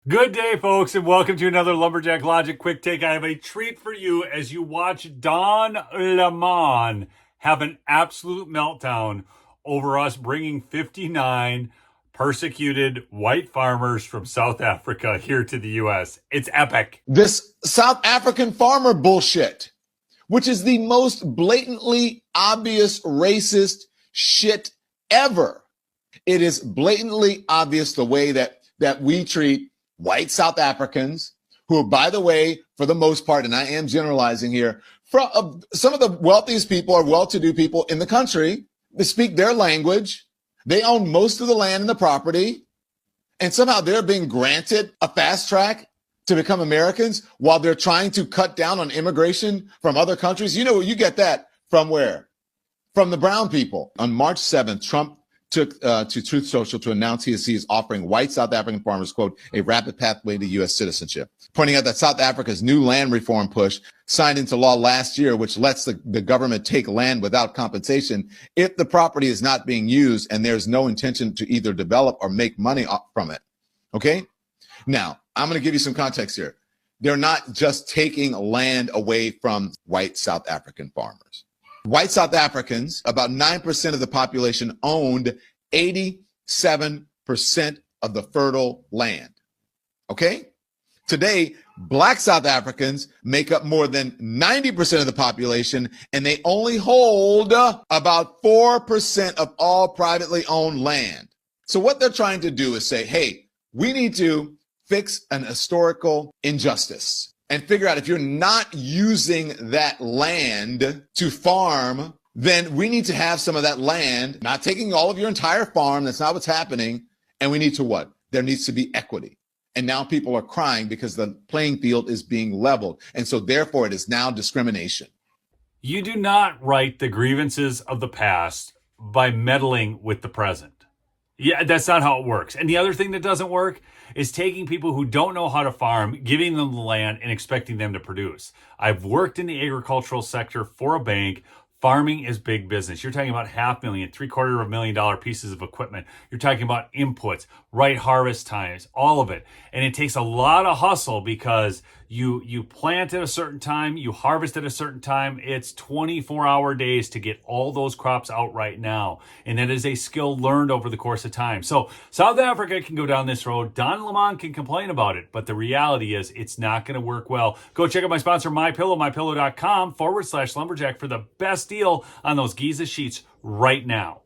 Good day, folks, and welcome to another Lumberjack Logic Quick Take. I have a treat for you as you watch Don Lemon have an absolute meltdown over us bringing 59 persecuted white farmers from South Africa here to the U.S. It's epic. This South African farmer bullshit, which is the most blatantly obvious racist shit ever. It is blatantly obvious the way that we treat white South Africans, who, by the way, for the most part, and I am generalizing here, some of the wealthiest people are well-to-do people in the country. They speak their language. They own most of the land and the property. And somehow they're being granted a fast track to become Americans while they're trying to cut down on immigration from other countries. You get that from where? From the brown people. On March 7th, Trump took to Truth Social to announce he is offering white South African farmers, quote, a rapid pathway to U.S. citizenship, pointing out that South Africa's new land reform push signed into law last year, which lets the government take land without compensation if the property is not being used and there's no intention to either develop or make money from it. Okay? Now, I'm going to give you some context here. They're not just taking land away from white South African farmers. White South Africans, about 9% of the population, owned 87% of the fertile land. Okay? Today, black South Africans make up more than 90% of the population, and they only hold about 4% of all privately owned land. So what they're trying to do is say, hey, we need to fix an historical injustice and figure out if you're not using that land to farm, then we need to have some of that land, not taking all of your entire farm. That's not what's happening. And we need to what? There needs to be equity. And now people are crying because the playing field is being leveled. And so therefore it is now discrimination. You do not right the grievances of the past by meddling with the present. Yeah, that's not how it works. And the other thing that doesn't work is taking people who don't know how to farm, giving them the land, and expecting them to produce. I've worked in the agricultural sector for a bank. Farming is big business. You're talking about $500,000, $750,000 pieces of equipment. You're talking about inputs, right harvest times, all of it. And it takes a lot of hustle because you plant at a certain time, you harvest at a certain time. It's 24-hour days to get all those crops out right now. And that is a skill learned over the course of time. So South Africa can go down this road. Don Lemon can complain about it. But the reality is it's not going to work well. Go check out my sponsor, MyPillow, mypillow.com/lumberjack for the best deal on those Giza sheets right now.